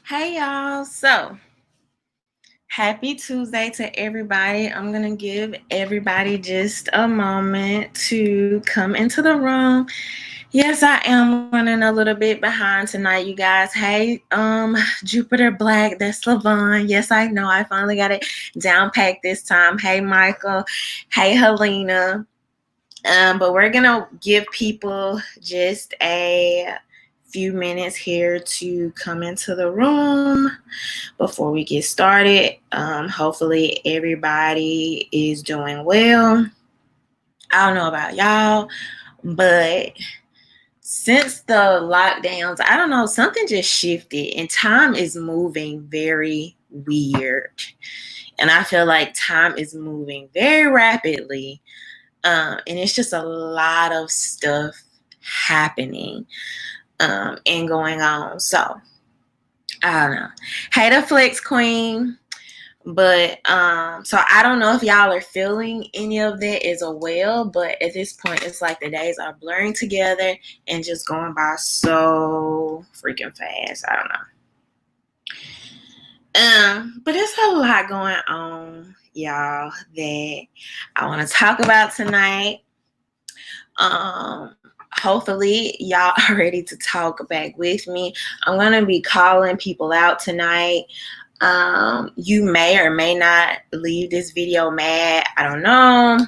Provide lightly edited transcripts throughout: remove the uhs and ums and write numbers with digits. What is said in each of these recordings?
Hey y'all, so happy Tuesday to everybody. I'm gonna give everybody just a moment to come into the room. Yes, I am running a little bit behind tonight, you guys. Hey, Jupiter Black, that's Lavon. Yes, I know, I finally got it down packed this time. Hey, Michael. Hey, Helena. But we're gonna give people just a few minutes here to come into the room before we get started. Hopefully everybody is doing well. I don't know about y'all, but since the lockdowns, I don't know, something just shifted and time is moving very weird. And I feel like time is moving very rapidly. And it's just a lot of stuff happening and going on. So I don't know. Hey, the Flex Queen. But so I don't know if y'all are feeling any of that as well, but at this point it's like the days are blurring together and just going by so freaking fast. I don't know. But there's a lot going on, y'all, that I want to talk about tonight. Hopefully y'all are ready to talk back with me. I'm gonna be calling people out tonight. You may or may not leave this video mad. I don't know.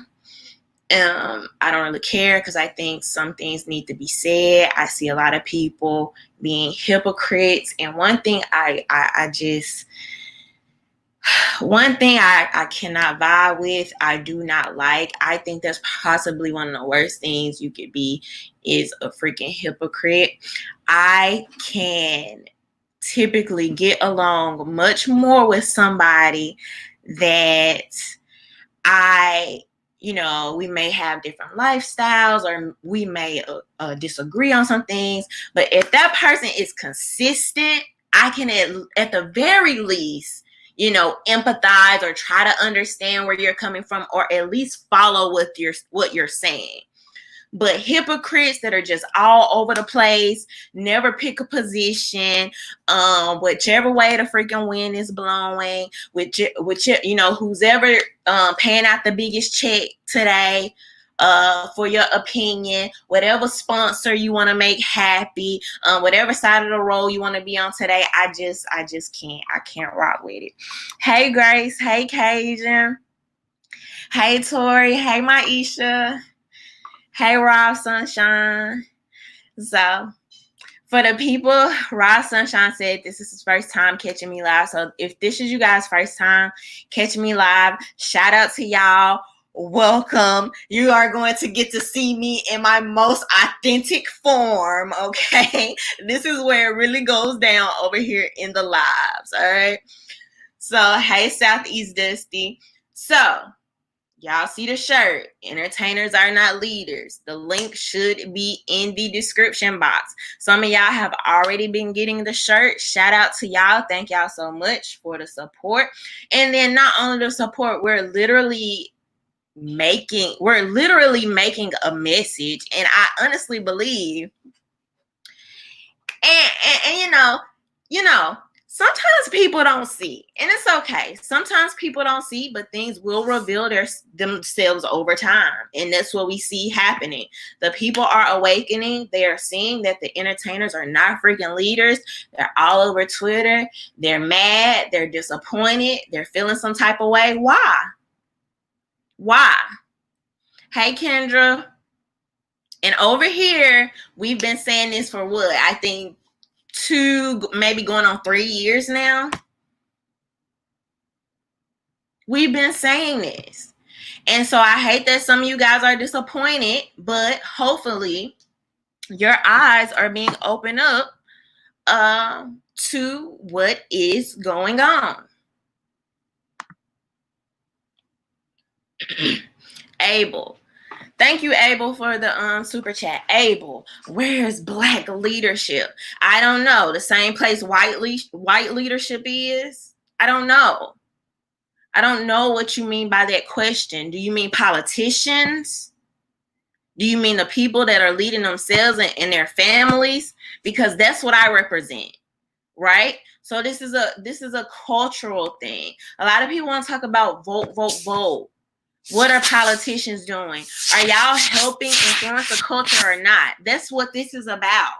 I don't really care because I think some things need to be said. I see a lot of people being hypocrites, and one thing I cannot vibe with, I do not like. I think that's possibly one of the worst things you could be is a freaking hypocrite. I can typically get along much more with somebody that we may have different lifestyles or we may disagree on some things. But if that person is consistent, I can at the very least, empathize or try to understand where you're coming from, or at least follow what you're saying. But hypocrites that are just all over the place, never pick a position, whichever way the freaking wind is blowing, which who's ever paying out the biggest check today, for your opinion, whatever sponsor you want to make happy, whatever side of the road you want to be on today, I just can't rock with it. Hey Grace, hey Cajun, hey Tori, hey Maisha. Hey, Rob Sunshine. So, for the people, Rob Sunshine said this is his first time catching me live. So, if this is you guys' first time catching me live, shout out to y'all. Welcome. You are going to get to see me in my most authentic form, okay? This is where it really goes down over here in the lives, all right? So, hey, Southeast Dusty. So, y'all see the shirt. Entertainers are not leaders. The link should be in the description box. Some of y'all have already been getting the shirt. Shout out to y'all. Thank y'all so much for the support. And then not only the support, we're literally making a message. And I honestly believe, and you know, sometimes people don't see, and it's okay. Sometimes people don't see, but things will reveal themselves over time. And that's what we see happening. The people are awakening. They are seeing that the entertainers are not freaking leaders. They're all over Twitter. They're mad. They're disappointed. They're feeling some type of way. Why? Hey, Kendra. And over here, we've been saying this for what? I think 2, maybe going on 3 years now. We've been saying this. And so I hate that some of you guys are disappointed, but hopefully your eyes are being opened up to what is going on. Abel. Thank you, Abel, for the super chat. Abel, where's black leadership? I don't know. The same place white leadership is? I don't know. I don't know what you mean by that question. Do you mean politicians? Do you mean the people that are leading themselves and their families? Because that's what I represent. right? So this is a cultural thing. A lot of people want to talk about vote, vote, vote. What are politicians doing? Are y'all helping influence the culture or not? That's what this is about.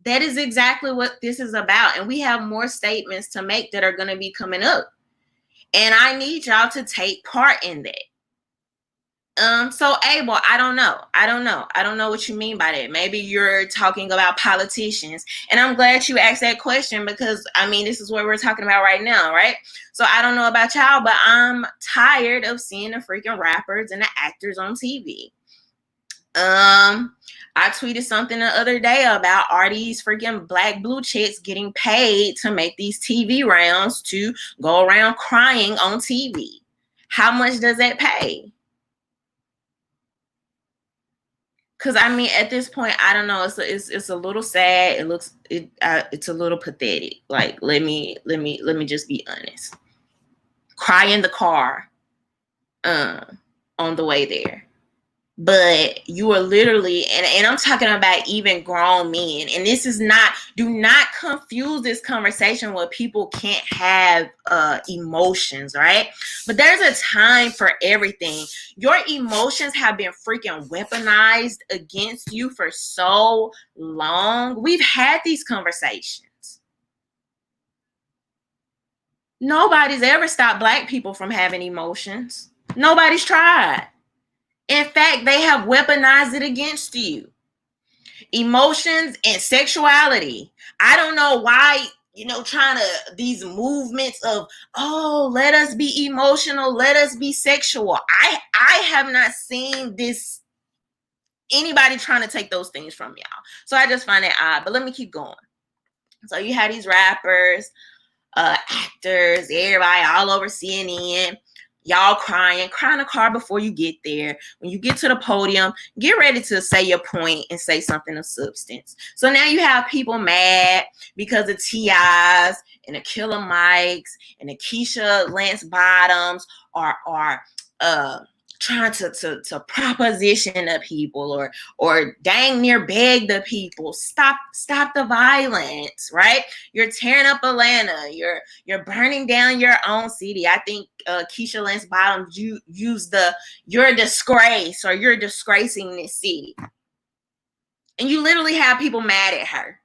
That is exactly what this is about. And we have more statements to make that are going to be coming up. And I need y'all to take part in that. So Abel, I don't know what you mean by that. Maybe you're talking about politicians, and I'm glad you asked that question, because I mean, this is what we're talking about right now, right? So I don't know about y'all, but I'm tired of seeing the freaking rappers and the actors on TV. I tweeted something the other day about, are these freaking black blue chicks getting paid to make these TV rounds to go around crying on TV? How much does that pay? Because I mean, at this point, I don't know. It's a little sad. It's a little pathetic. Like, let me just be honest. Cry in the car, on the way there. But you are literally, and I'm talking about even grown men. And this is not, do not confuse this conversation where people can't have emotions, right? But there's a time for everything. Your emotions have been freaking weaponized against you for so long. We've had these conversations. Nobody's ever stopped black people from having emotions. Nobody's tried. In fact, they have weaponized it against you. Emotions and sexuality. I don't know why, trying to, these movements of, oh, let us be emotional, let us be sexual. I have not seen this, anybody trying to take those things from y'all. So I just find it odd, but let me keep going. So you have these rappers, actors, everybody all over CNN. Y'all cry in the car before you get there. When you get to the podium, get ready to say your point and say something of substance. So now you have people mad because the T.I.s and the Killer Mikes and the Keisha Lance Bottoms are trying to proposition the people or dang near beg the people, stop the violence, right? You're tearing up Atlanta, you're burning down your own city. I think Keisha Lance Bottoms use you're a disgrace, or you're disgracing this city. And you literally have people mad at her.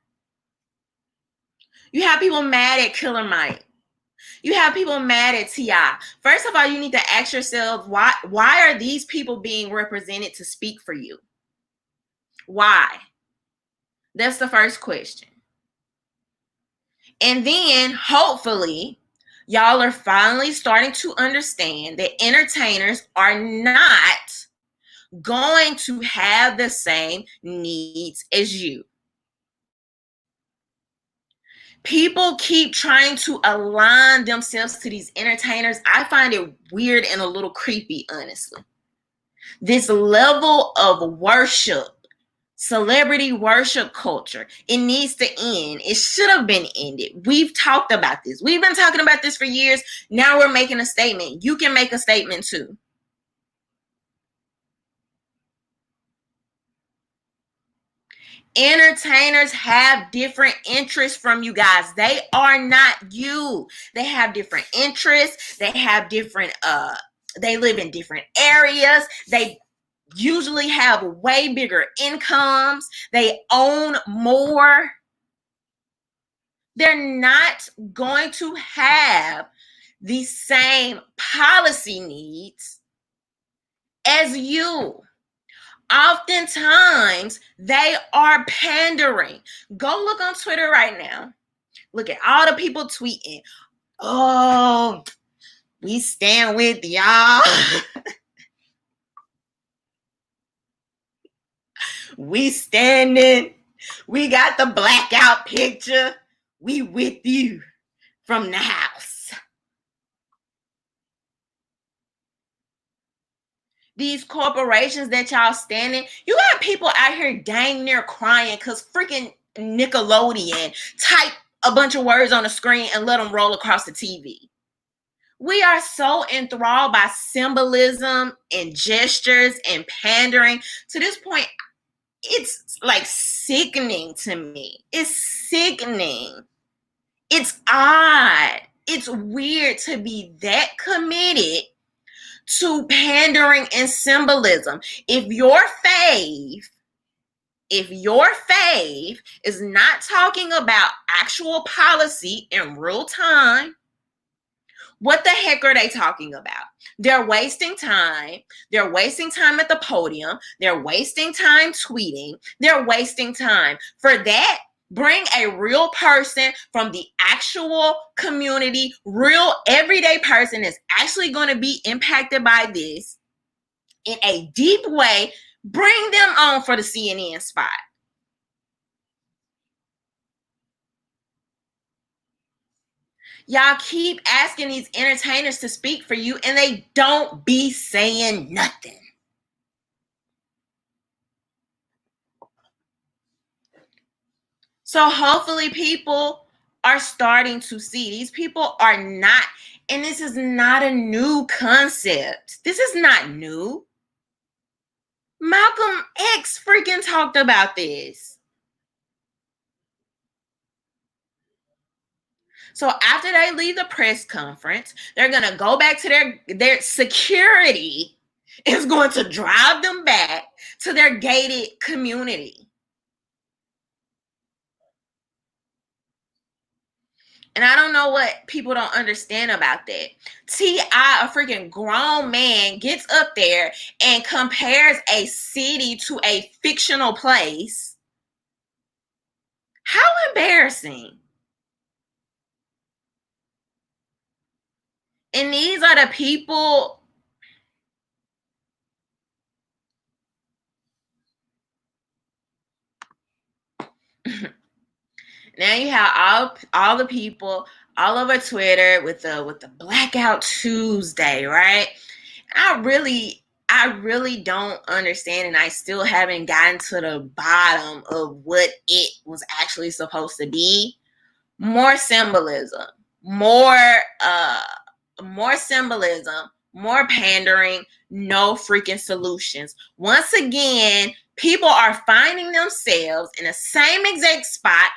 You have people mad at Killer Mike. You have people mad at T.I. First of all, you need to ask yourself, why are these people being represented to speak for you? Why? That's the first question. And then, hopefully, y'all are finally starting to understand that entertainers are not going to have the same needs as you. People keep trying to align themselves to these entertainers. I find it weird and a little creepy, honestly. This level of worship, celebrity worship culture, it needs to end. It should have been ended. We've talked about this. We've been talking about this for years. Now we're making a statement. You can make a statement too. Entertainers have different interests from you guys. They are not you. They have different interests. They have different, they live in different areas. They usually have way bigger incomes. They own more. They're not going to have the same policy needs as you. Oftentimes, they are pandering. Go look on Twitter right now. Look at all the people tweeting, oh, we stand with y'all. We standing. We got the blackout picture. We with you from the house. These corporations that y'all standing, you got people out here dang near crying because freaking Nickelodeon type a bunch of words on the screen and let them roll across the TV. We are so enthralled by symbolism and gestures and pandering. To this point, it's like sickening to me. It's sickening. It's odd. It's weird to be that committed to pandering and symbolism. If your fave is not talking about actual policy in real time, what the heck are they talking about? They're wasting time. They're wasting time at the podium. They're wasting time tweeting. They're wasting time. For that, bring a real person from the actual community, real everyday person that's actually going to be impacted by this in a deep way. Bring them on for the CNN spot. Y'all keep asking these entertainers to speak for you, and they don't be saying nothing. So hopefully people are starting to see. These people are not, and this is not a new concept. This is not new. Malcolm X freaking talked about this. So after they leave the press conference, they're going to go back to their security is going to drive them back to their gated community. And I don't know what people don't understand about that. T.I., a freaking grown man, gets up there and compares a city to a fictional place. How embarrassing. And these are the people. Now you have all the people all over Twitter with the Blackout Tuesday, right? I really don't understand, and I still haven't gotten to the bottom of what it was actually supposed to be. More symbolism, more symbolism, more pandering, no freaking solutions. Once again, people are finding themselves in the same exact spot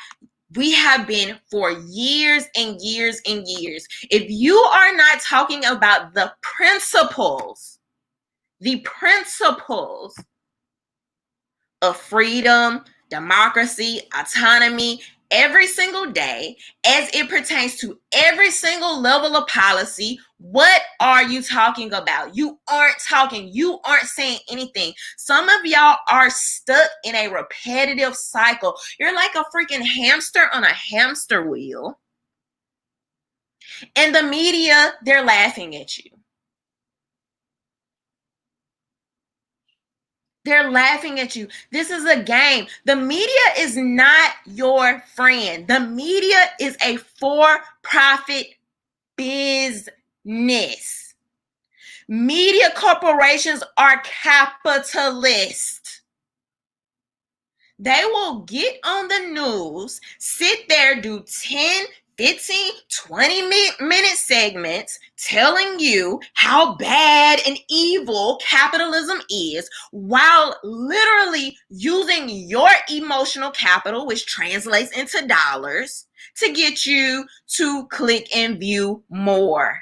we have been for years and years and years. If you are not talking about the principles of freedom, democracy, autonomy, every single day, as it pertains to every single level of policy, what are you talking about? You aren't talking. You aren't saying anything. Some of y'all are stuck in a repetitive cycle. You're like a freaking hamster on a hamster wheel. And the media, they're laughing at you. They're laughing at you. This is a game. The media is not your friend. The media is a for-profit business. Media corporations are capitalist. They will get on the news, sit there, do 10, 15, 20-minute segments telling you how bad and evil capitalism is, while literally using your emotional capital, which translates into dollars, to get you to click and view more.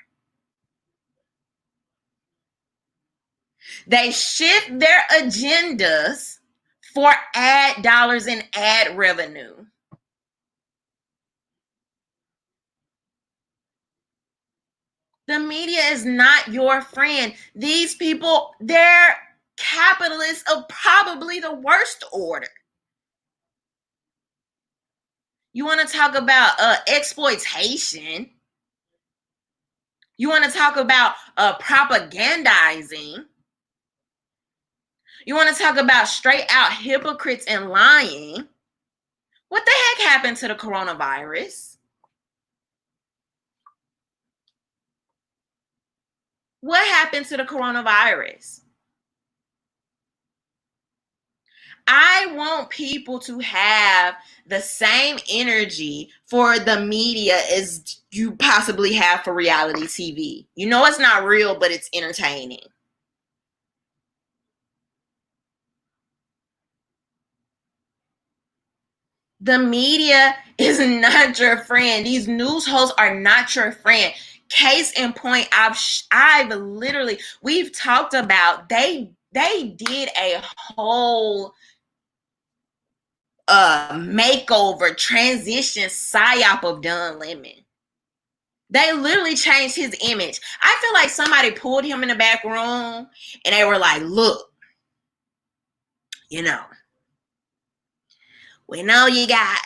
They shift their agendas for ad dollars and ad revenue. The media is not your friend. These people, they're capitalists of probably the worst order. You want to talk about exploitation. You want to talk about propagandizing. You want to talk about straight out hypocrites and lying. What the heck happened to the coronavirus? What happened to the coronavirus? I want people to have the same energy for the media as you possibly have for reality TV. You know it's not real, but it's entertaining. The media is not your friend. These news hosts are not your friend. Case in point, we've talked about, they did a whole makeover, transition, psyop of Don Lemon. They literally changed his image. I feel like somebody pulled him in the back room and they were like, look, we know you got,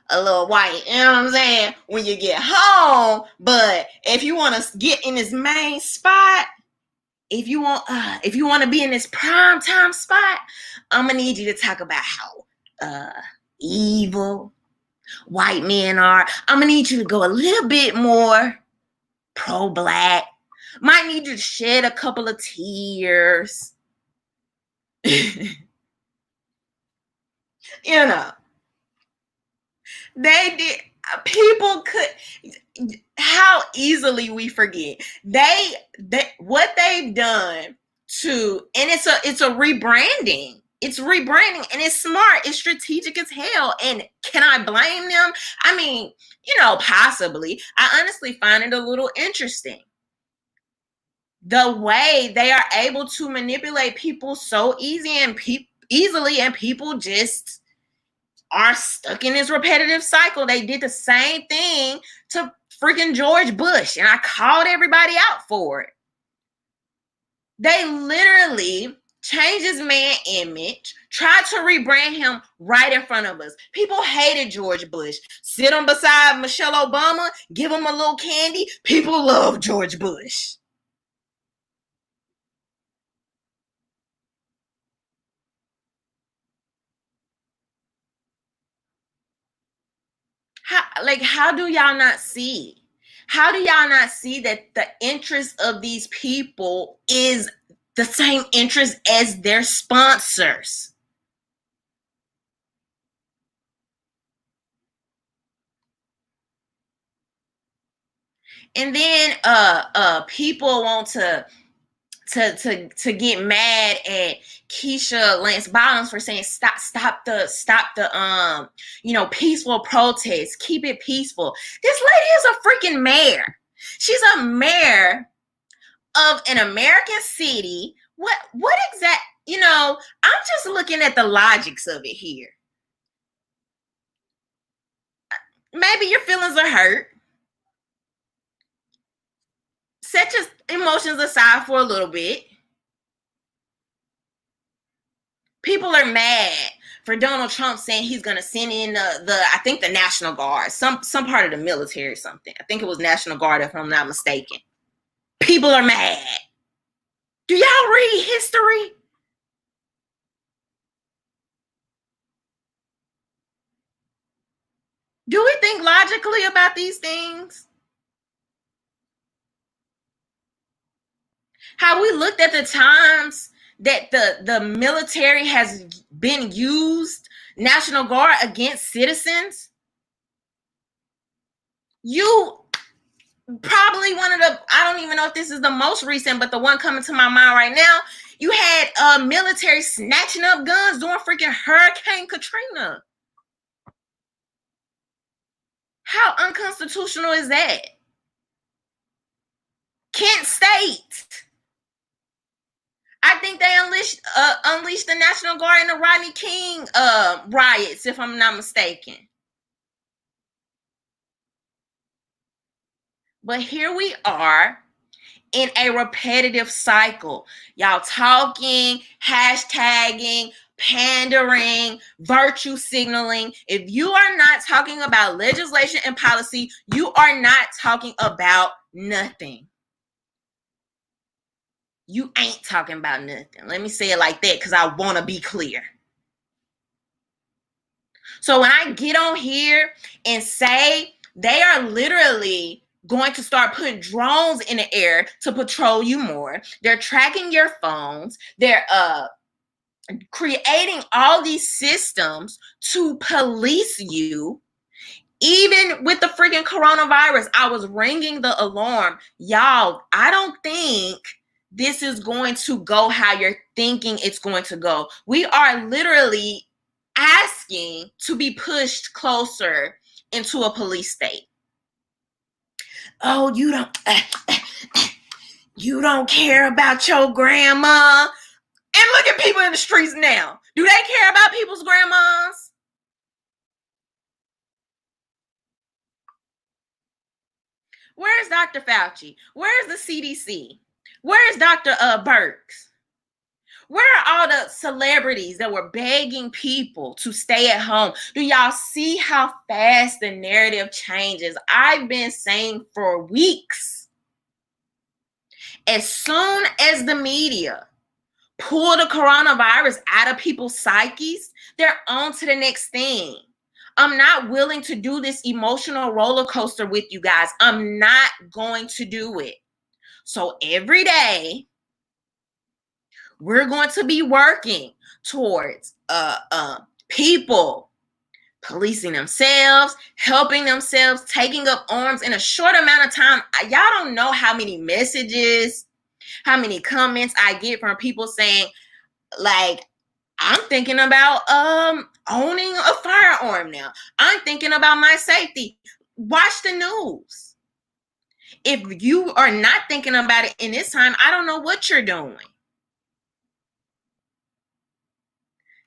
a little white, you know what I'm saying, when you get home, but if you want to get in this main spot, if you want to be in this prime time spot, I'm gonna need you to talk about how evil white men are. I'm gonna need you to go a little bit more pro-black. Might need you to shed a couple of tears. They did. People could. How easily we forget. They what they've done to, and it's a rebranding. It's rebranding, and it's smart. It's strategic as hell. And can I blame them? I mean, possibly. I honestly find it a little interesting. The way they are able to manipulate people so easily, and people just are stuck in this repetitive cycle. They did the same thing to freaking George Bush, and I called everybody out for it. They literally changed his man image, tried to rebrand him right in front of us. People hated George Bush. Sit him beside Michelle Obama, give him a little candy. People love George Bush. How do y'all not see? How do y'all not see that the interest of these people is the same interest as their sponsors? And then people want to get mad at Keisha Lance Bottoms for saying stop the peaceful protest, keep it peaceful. This lady is a freaking mayor. She's a mayor of an American city. What exact, I'm just looking at the logics of it here. Maybe your feelings are hurt. Set your emotions aside for a little bit. People are mad for Donald Trump saying he's going to send in I think the National Guard, some part of the military or something. I think it was National Guard, if I'm not mistaken. People are mad. Do y'all read history? Do we think logically about these things? How we looked at the times that the military has been used, National Guard, against citizens? You probably one of the, I don't even know if this is the most recent, but the one coming to my mind right now, you had military snatching up guns during freaking Hurricane Katrina. How unconstitutional is that? Kent State. I think they unleashed the National Guard in the Rodney King riots, if I'm not mistaken. But here we are in a repetitive cycle. Y'all talking, hashtagging, pandering, virtue signaling. If you are not talking about legislation and policy, you are not talking about nothing. You ain't talking about nothing. Let me say it like that because I want to be clear. So when I get on here and say they are literally going to start putting drones in the air to patrol you more, they're tracking your phones, they're creating all these systems to police you. Even with the freaking coronavirus, I was ringing the alarm. Y'all, I don't think this is going to go how you're thinking it's going to go. We are literally asking to be pushed closer into a police state. Oh, you don't care about your grandma. And look at people in the streets now. Do they care about people's grandmas? Where's Dr. Fauci? Where's the CDC? Where's Dr. Birx? Where are all the celebrities that were begging people to stay at home? Do y'all see how fast the narrative changes? I've been saying for weeks, as soon as the media pull the coronavirus out of people's psyches, they're on to the next thing. I'm not willing to do this emotional roller coaster with you guys. I'm not going to do it. So every day, we're going to be working towards people policing themselves, helping themselves, taking up arms in a short amount of time. Y'all don't know how many messages, how many comments I get from people saying, like, I'm thinking about owning a firearm now. I'm thinking about my safety. Watch the news. If you are not thinking about it in this time, I don't know what you're doing.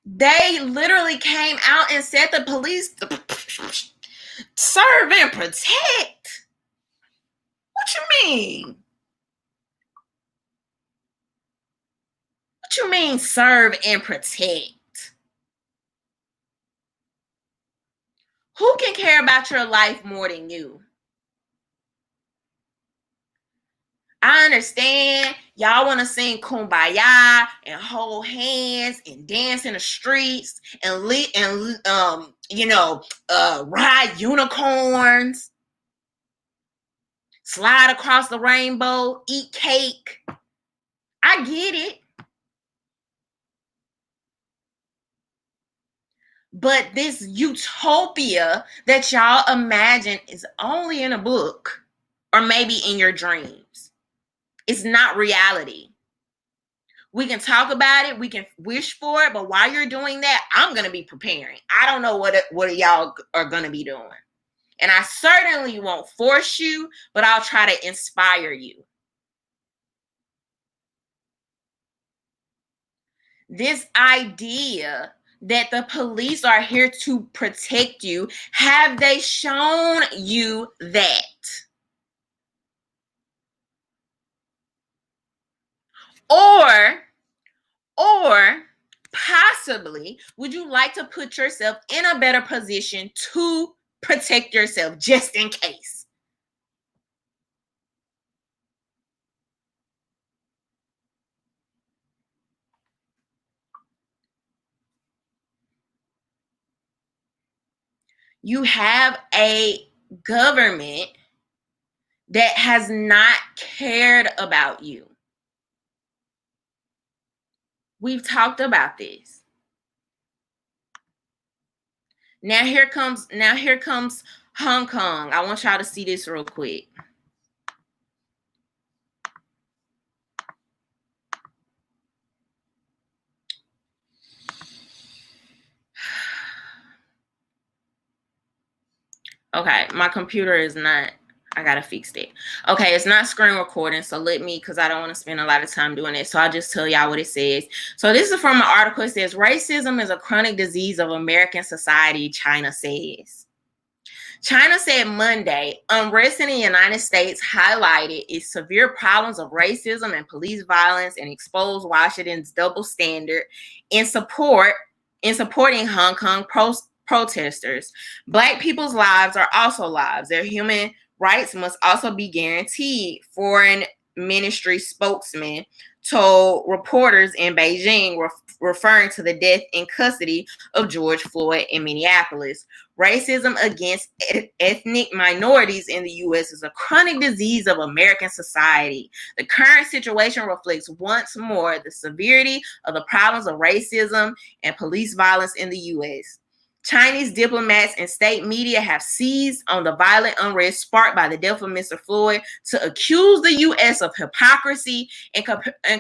They literally came out and said the police serve and protect. What you mean? What you mean serve and protect? Who can care about your life more than you? I understand y'all want to sing Kumbaya and hold hands and dance in the streets and ride unicorns, slide across the rainbow, eat cake. I get it. But this utopia that y'all imagine is only in a book or maybe in your dreams. It's not reality. We can talk about it. We can wish for it. But while you're doing that, I'm going to be preparing. I don't know what y'all are going to be doing. And I certainly won't force you, but I'll try to inspire you. This idea that the police are here to protect you, have they shown you that? Or possibly, would you like to put yourself in a better position to protect yourself just in case? You have a government that has not cared about you. We've talked about this. Now here comes Hong Kong. I want y'all to see this real quick. Okay, my computer is not, I gotta fix it. Okay, it's not screen recording, so because I don't want to spend a lot of time doing it, so I'll just tell y'all what it says. So this is from an article. It says, racism is a chronic disease of American society, China says. China said Monday, unrest in the United States highlighted its severe problems of racism and police violence and exposed Washington's double standard in supporting Hong Kong protesters. Black people's lives are also lives. Their human rights must also be guaranteed, foreign ministry spokesman told reporters in Beijing, referring to the death in custody of George Floyd in Minneapolis. Racism against ethnic minorities in the U.S. is a chronic disease of American society. The current situation reflects once more the severity of the problems of racism and police violence in the U.S. Chinese diplomats and state media have seized on the violent unrest sparked by the death of Mr. Floyd to accuse the U.S. of hypocrisy and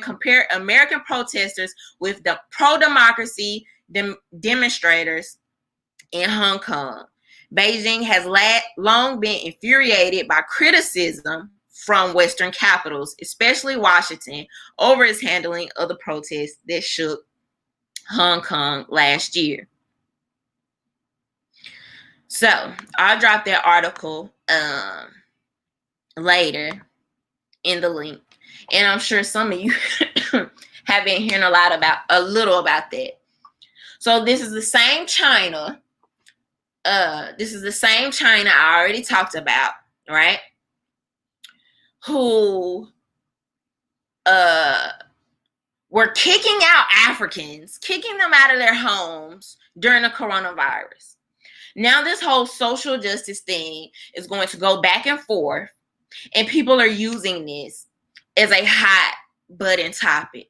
compare American protesters with the pro-democracy, demonstrators in Hong Kong. Beijing has long been infuriated by criticism from Western capitals, especially Washington, over its handling of the protests that shook Hong Kong last year. So I'll drop that article later in the link, and I'm sure some of you have been hearing a little about that. So this is the same China. This is the same China I already talked about, right? Who were kicking out Africans, kicking them out of their homes during the coronavirus. Now this whole social justice thing is going to go back and forth, and people are using this as a hot button topic.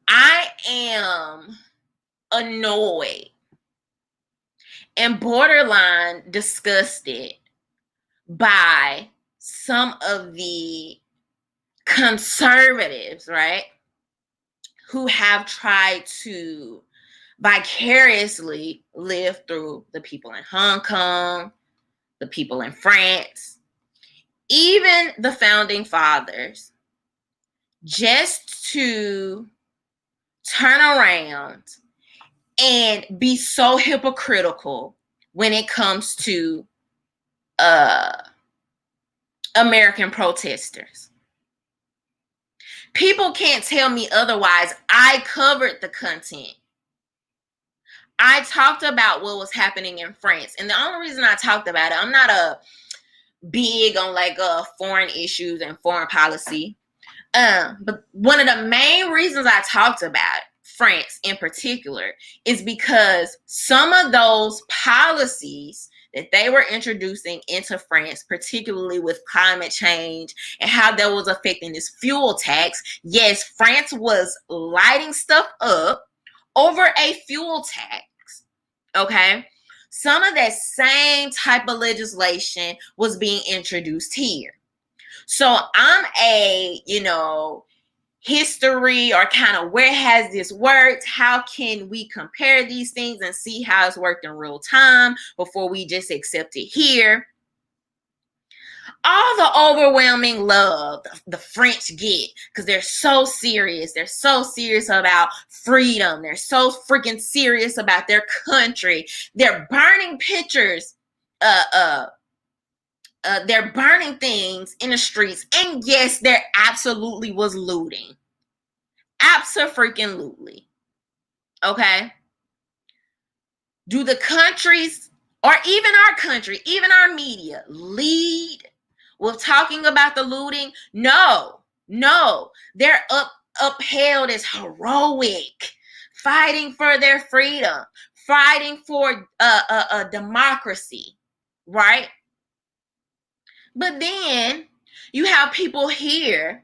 I am annoyed and borderline disgusted by some of the conservatives, right, who have tried to vicariously live through the people in Hong Kong, the people in France, even the founding fathers, just to turn around and be so hypocritical when it comes to American protesters. People can't tell me otherwise. I covered the content. I talked about what was happening in France. And the only reason I talked about it, I'm not big on foreign issues and foreign policy. But one of the main reasons I talked about France in particular is because some of those policies that they were introducing into France, particularly with climate change and how that was affecting this fuel tax. Yes, France was lighting stuff up over a fuel tax, okay? Some of that same type of legislation was being introduced here. So I'm history or kind of where has this worked? How can we compare these things and see how it's worked in real time before we just accept it here? All the overwhelming love the French get because they're so serious. They're so serious about freedom. They're so freaking serious about their country. They're burning pictures. They're burning things in the streets. And yes, there absolutely was looting. Abso-freaking-lutely. Okay? Do the countries, or even our country, even our media, lead with talking about the looting? No. They're upheld as heroic, fighting for their freedom, fighting for a democracy, right? But then you have people here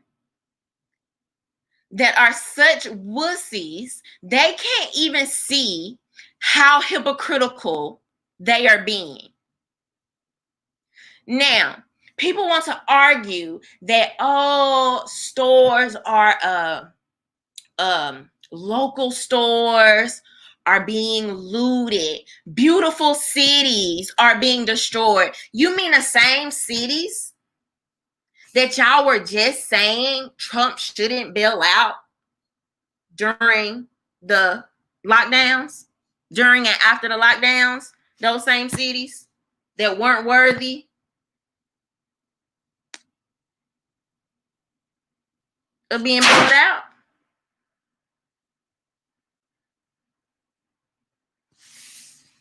that are such wussies, they can't even see how hypocritical they are being. Now, people want to argue that all stores are local stores are being looted. Beautiful cities are being destroyed. You mean the same cities that y'all were just saying Trump shouldn't bail out during the lockdowns, during and after the lockdowns? Those same cities that weren't worthy of being bailed out?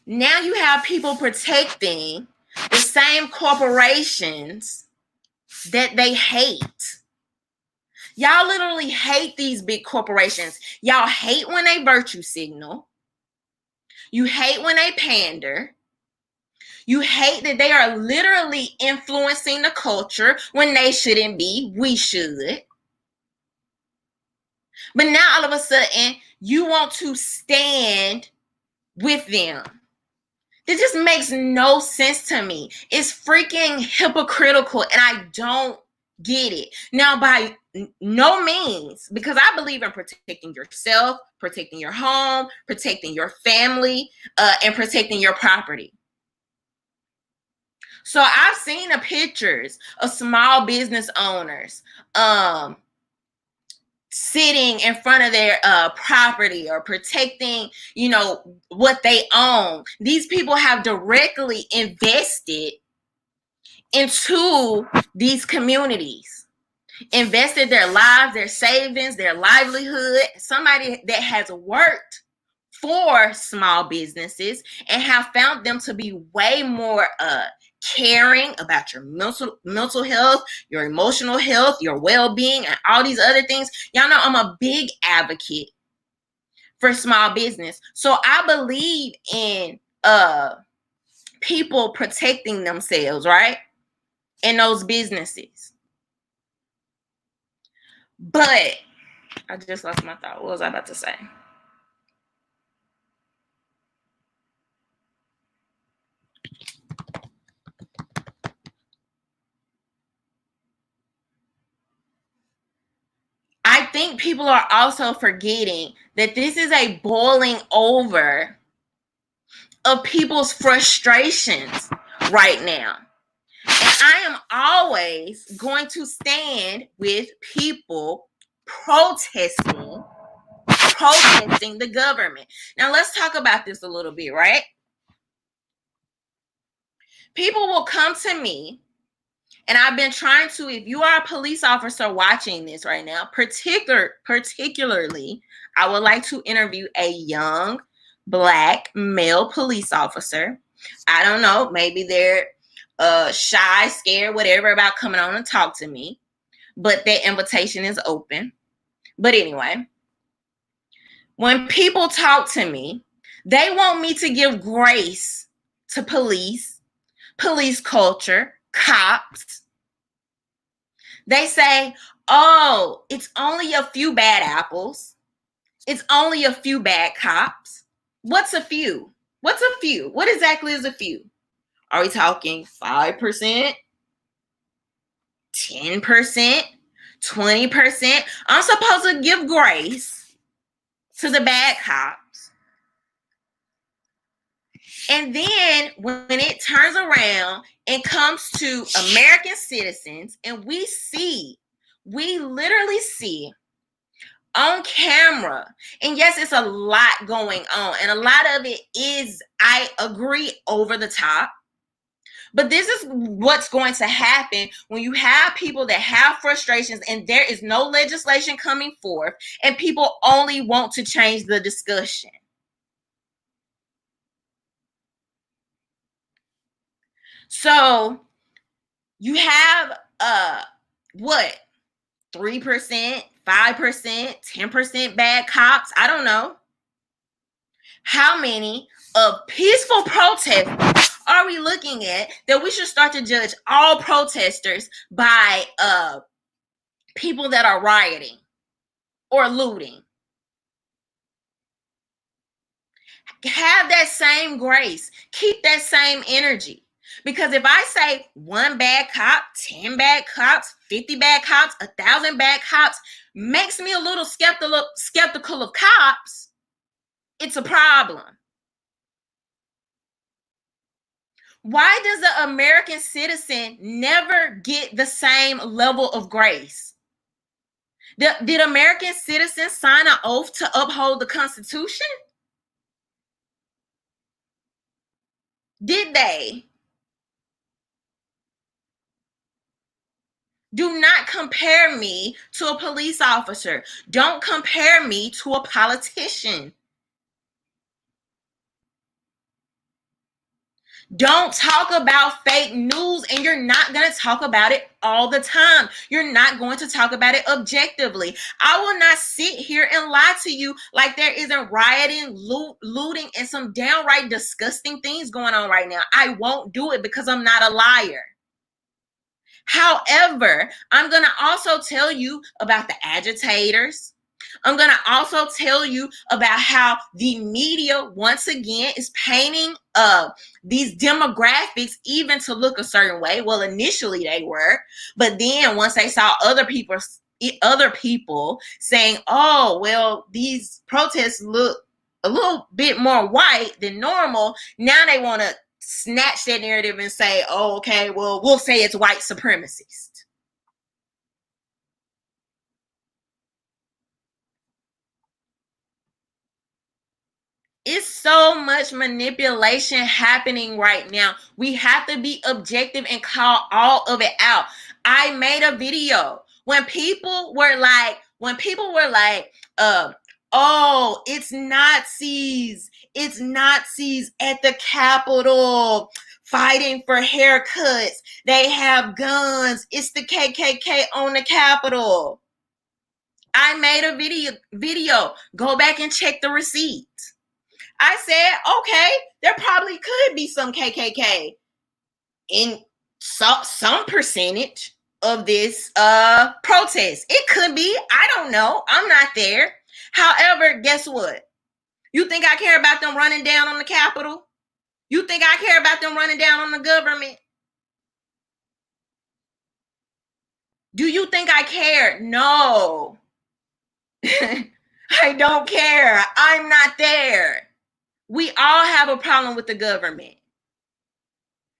Now you have people protecting the same corporations that they hate. Y'all literally hate these big corporations. Y'all hate when they virtue signal. You hate when they pander. You hate that they are literally influencing the culture when they shouldn't be. We should. But now all of a sudden, you want to stand with them. This just makes no sense to me. It's freaking hypocritical, and I don't get it. Now, by no means, because I believe in protecting yourself, protecting your home, protecting your family, and protecting your property. So I've seen the pictures of small business owners sitting in front of their property or protecting, what they own. These people have directly invested into these communities, invested their lives, their savings, their livelihood. Somebody that has worked for small businesses and have found them to be way more caring about your mental health, your emotional health, your well-being, and all these other things. Y'all know I'm a big advocate for small business. So I believe in people protecting themselves, right? In those businesses. But I just lost my thought. What was I about to say? I think people are also forgetting that this is a boiling over of people's frustrations right now. And I am always going to stand with people protesting the government. Now let's talk about this a little bit, right? People will come to me, and I've been trying to, if you are a police officer watching this right now, particularly, I would like to interview a young Black male police officer. I don't know, maybe they're shy, scared, whatever about coming on and talk to me, but that invitation is open. But anyway, when people talk to me, they want me to give grace to police culture, cops. They say, oh, it's only a few bad apples. It's only a few bad cops. What's a few? What's a few? What exactly is a few? Are we talking 5%, 10%, 20%? I'm supposed to give grace to the bad cops. And then when it turns around and comes to American citizens, and we literally see on camera, and yes, it's a lot going on, and a lot of it is, I agree, over the top. But this is what's going to happen when you have people that have frustrations and there is no legislation coming forth, and people only want to change the discussion. So you have 3%, 5%, 10% bad cops. I don't know. How many of peaceful protesters are we looking at that we should start to judge all protesters by people that are rioting or looting? Have that same grace. Keep that same energy. Because if I say one bad cop, 10 bad cops, 50 bad cops, 1,000 bad cops makes me a little skeptical of cops, it's a problem. Why does the American citizen never get the same level of grace? Did American citizens sign an oath to uphold the Constitution? Did they? Do not compare me to a police officer. Don't compare me to a politician. Don't talk about fake news, and you're not going to talk about it all the time. You're not going to talk about it objectively. I will not sit here and lie to you like there isn't rioting, looting, and some downright disgusting things going on right now. I won't do it because I'm not a liar. However, I'm going to also tell you about the agitators. I'm going to also tell you about how the media, once again, is painting these demographics even to look a certain way. Well, initially they were, but then once they saw other people other people saying, oh, well, these protests look a little bit more white than normal. Now they want to snatch that narrative and say, oh, okay, well, we'll say it's white supremacist. It's so much manipulation happening right now. We have to be objective and call all of it out. I made a video when people were like, oh, it's Nazis at the Capitol fighting for haircuts. They have guns. It's the KKK on the Capitol. I made a video. Go back and check the receipts. I said, okay, there probably could be some KKK in some percentage of this protest. It could be. I don't know. I'm not there. However, guess what? You think I care about them running down on the Capitol? You think I care about them running down on the government? Do you think I care? No. I don't care. I'm not there. We all have a problem with the government.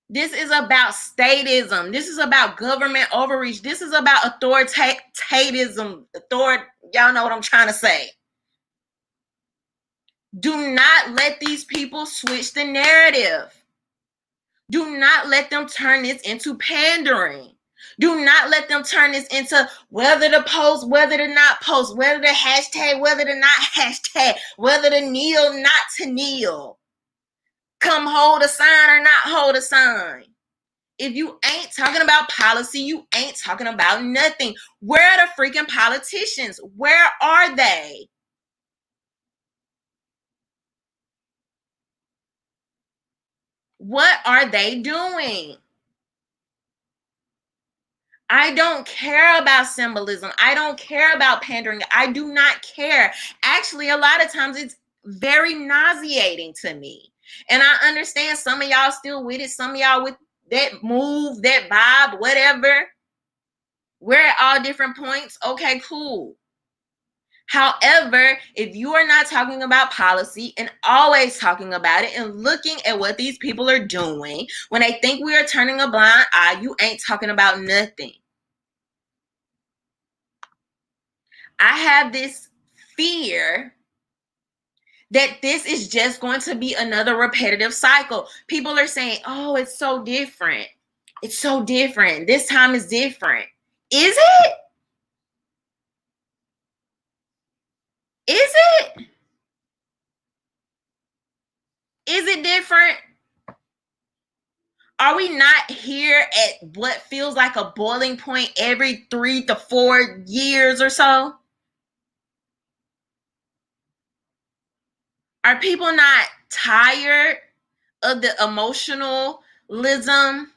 This is about statism. This is about government overreach. This is about authoritativism. Y'all know what I'm trying to say. Do not let these people switch the narrative. Do not let them turn this into pandering. Do not let them turn this into whether to post, whether to not post, whether to hashtag, whether to not hashtag, whether to kneel, not to kneel. Come hold a sign or not hold a sign. If you ain't talking about policy, you ain't talking about nothing. Where are the freaking politicians? Where are they? What are they doing? I don't care about symbolism. I don't care about pandering. I do not care. Actually, a lot of times it's very nauseating to me. And I understand some of y'all still with it. Some of y'all with that move, that vibe, whatever. We're at all different points. Okay, cool. However, if you are not talking about policy and always talking about it and looking at what these people are doing, when they think we are turning a blind eye, you ain't talking about nothing. I have this fear that this is just going to be another repetitive cycle. People are saying, oh, it's so different. It's so different. This time is different. Is it? Is it? Is it different? Are we not here at what feels like a boiling point every 3 to 4 years or so? Are people not tired of the emotionalism,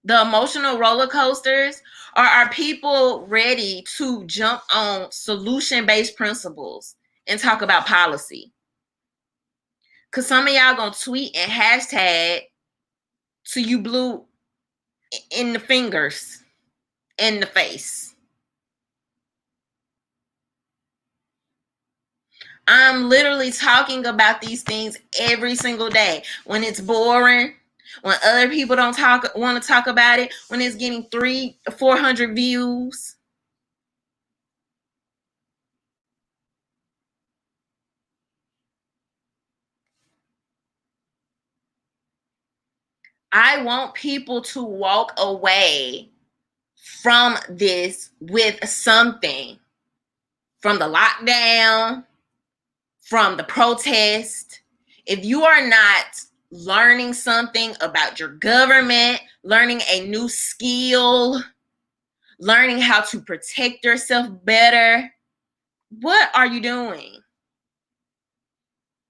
the emotional roller coasters? Or are people ready to jump on solution-based principles and talk about policy? Because some of y'all gonna tweet and hashtag till you blue in the fingers, in the face. I'm literally talking about these things every single day. When it's boring, when other people don't want to talk about it, when it's getting 300-400 views. I want people to walk away from this with something. From the lockdown, from the protest. If you are not learning something about your government, learning a new skill, learning how to protect yourself better, what are you doing?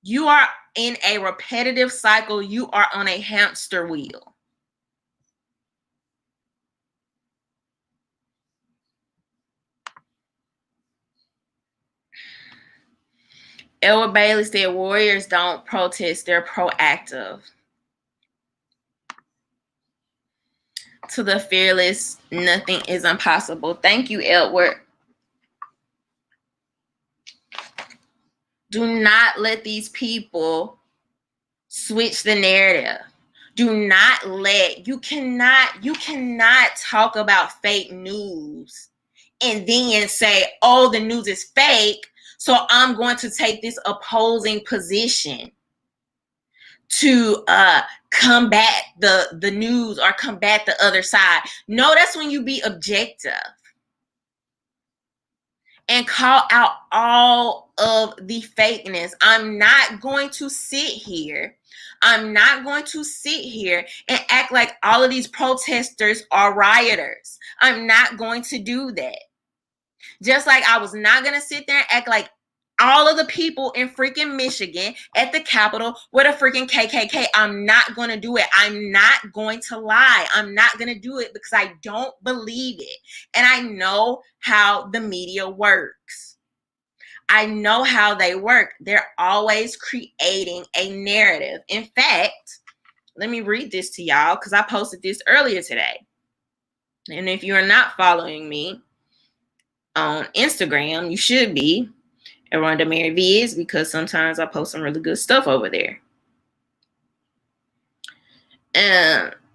You are in a repetitive cycle. You are on a hamster wheel. Elwood Bailey said warriors don't protest, they're proactive. to the fearless, nothing is impossible. Thank you, Edward. Do not let these people switch the narrative. Do not let, you cannot talk about fake news and then say, oh, the news is fake, so I'm going to take this opposing position to combat the news or combat the other side. No, that's when you be objective and call out all of the fakeness. I'm not going to sit here and act like all of these protesters are rioters. I'm not going to do that. Just like I was not going to sit there and act like all of the people in freaking Michigan at the Capitol were the freaking KKK. I'm not going to do it. I'm not going to lie. I'm not going to do it because I don't believe it. And I know how the media works. I know how they work. They're always creating a narrative. In fact, let me read this to y'all because I posted this earlier today. And if you're not following me on Instagram, you should be at RhondaMary Vids, because sometimes I post some really good stuff over there.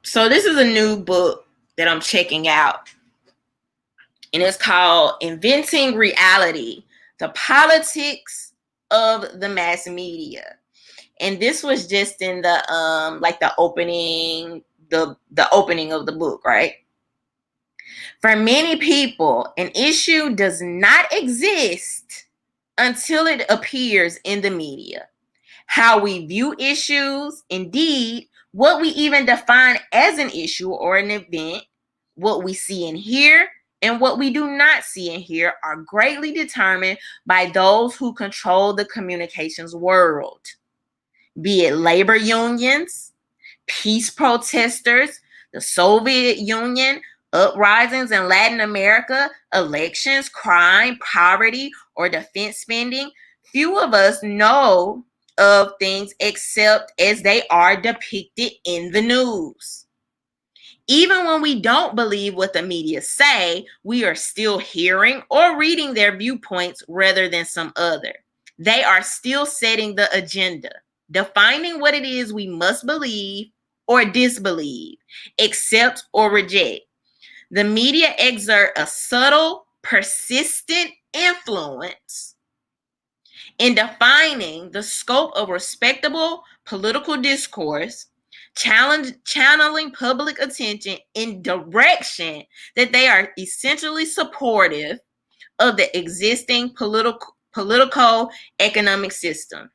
So this is a new book that I'm checking out, and it's called Inventing Reality: The Politics of the Mass Media. And this was just in the like the opening of the book, right? For many people, an issue does not exist until it appears in the media. How we view issues, indeed, what we even define as an issue or an event, what we see and hear, and what we do not see and hear are greatly determined by those who control the communications world, be it labor unions, peace protesters, the Soviet Union, uprisings in Latin America, elections, crime, poverty, or defense spending. Few of us know of things except as they are depicted in the news. Even when we don't believe what the media say, we are still hearing or reading their viewpoints rather than some other. They are still setting the agenda, defining what it is we must believe or disbelieve, accept or reject. The media exert a subtle, persistent influence in defining the scope of respectable political discourse, channeling public attention in direction that they are essentially supportive of the existing political economic system.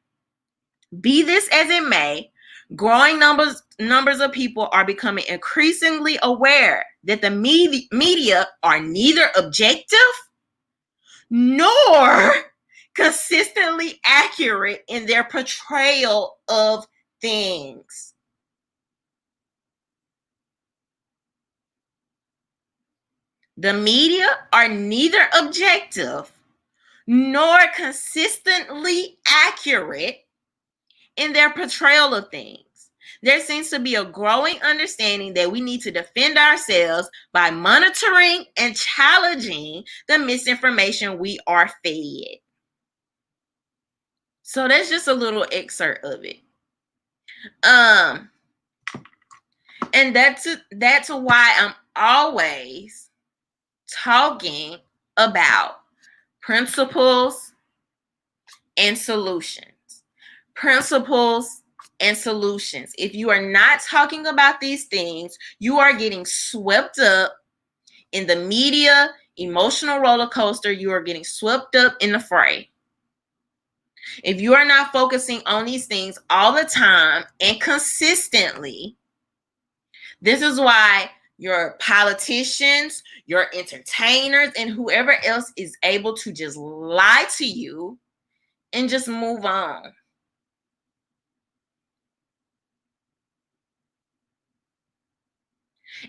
Be this as it may, growing numbers of people are becoming increasingly aware that the media are neither objective nor consistently accurate in their portrayal of things. The media are neither objective nor consistently accurate in their portrayal of things. There seems to be a growing understanding that we need to defend ourselves by monitoring and challenging the misinformation we are fed. So that's just a little excerpt of it. And that's why I'm always talking about principles and solutions. Principles and solutions. If you are not talking about these things, you are getting swept up in the media emotional roller coaster. You are getting swept up in the fray. If you are not focusing on these things all the time and consistently, this is why your politicians, your entertainers, and whoever else is able to just lie to you and just move on.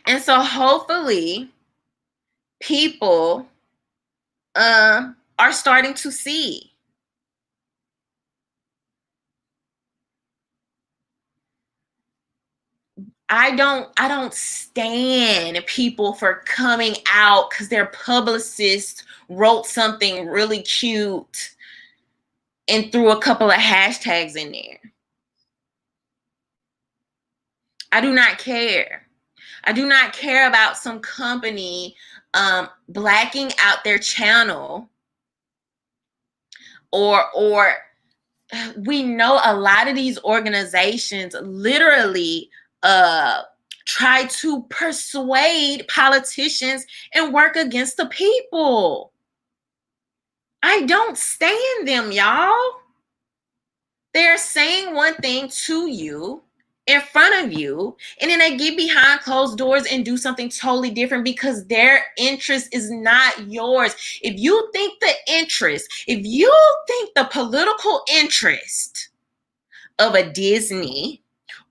And so hopefully people are starting to see. I don't stand people for coming out because their publicist wrote something really cute and threw a couple of hashtags in there. I do not care. I do not care about some company blacking out their channel, or we know a lot of these organizations literally try to persuade politicians and work against the people. I don't stand them, y'all. They're saying one thing to you in front of you, and then they get behind closed doors and do something totally different because their interest is not yours. If you think the political interest of a Disney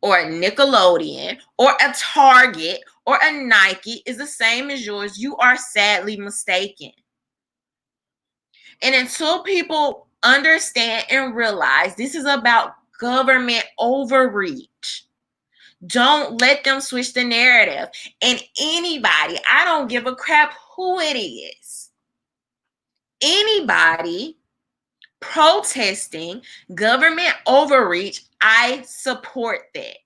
or a Nickelodeon or a Target or a Nike is the same as yours, you are sadly mistaken. And until people understand and realize this is about government overreach, don't let them switch the narrative. And anybody, I don't give a crap who it is, anybody protesting government overreach, I support that.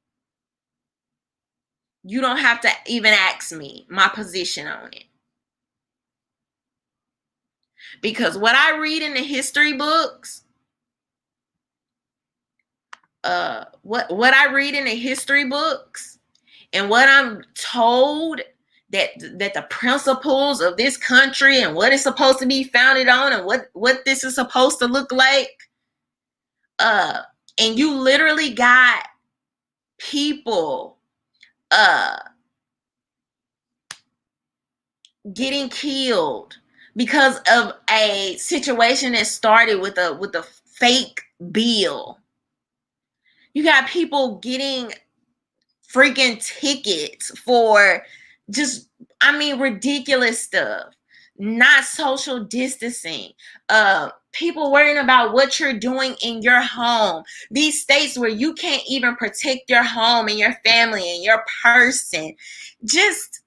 You don't have to even ask me my position on it. Because what I read in the history books, what I read in the history books and what I'm told that the principles of this country and what it's supposed to be founded on and what this is supposed to look like, and you literally got people getting killed because of a situation that started with a fake bill. You got people getting freaking tickets for just, ridiculous stuff. Not social distancing. People worrying about what you're doing in your home. These states where you can't even protect your home and your family and your person. Just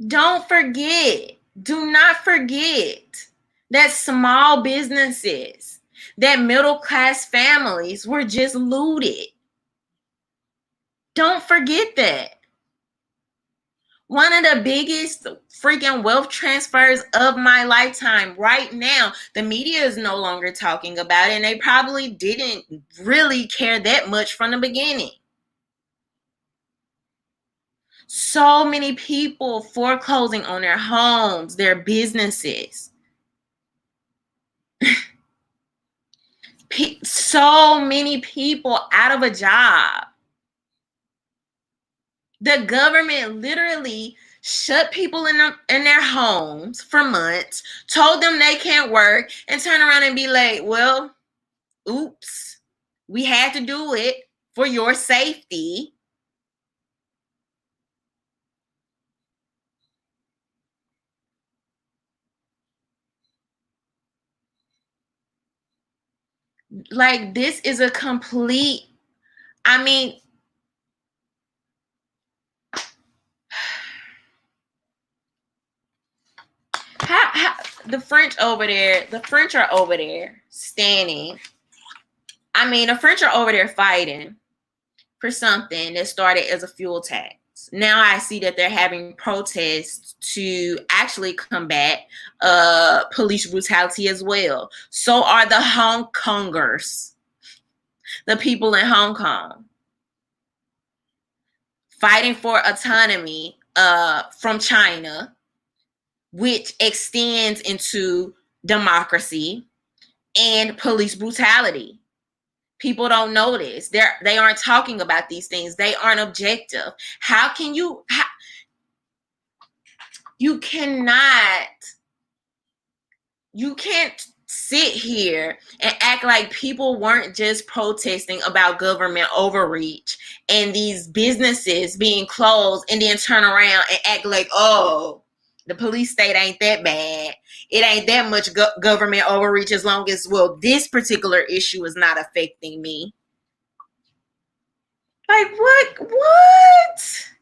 don't forget. Do not forget that small businesses, that middle class families were just looted. Don't forget that. One of the biggest freaking wealth transfers of my lifetime right now, the media is no longer talking about it, and they probably didn't really care that much from the beginning. So many people foreclosing on their homes, their businesses. So many people out of a job. The government literally shut people in their homes for months, told them they can't work, and turn around and be like, well, oops, we had to do it for your safety. Like, this is a complete, how the French are over there standing. The French are over there fighting for something that started as a fuel tax. Now I see that they're having protests to actually combat police brutality as well. So are the Hong Kongers, the people in Hong Kong, fighting for autonomy from China, which extends into democracy and police brutality. People don't know this. They aren't talking about these things. They aren't objective. How can you? You cannot. You can't sit here and act like people weren't just protesting about government overreach and these businesses being closed, and then turn around and act like, oh, The police state ain't that bad. It ain't that much government overreach as long as, well, this particular issue is not affecting me. Like, what?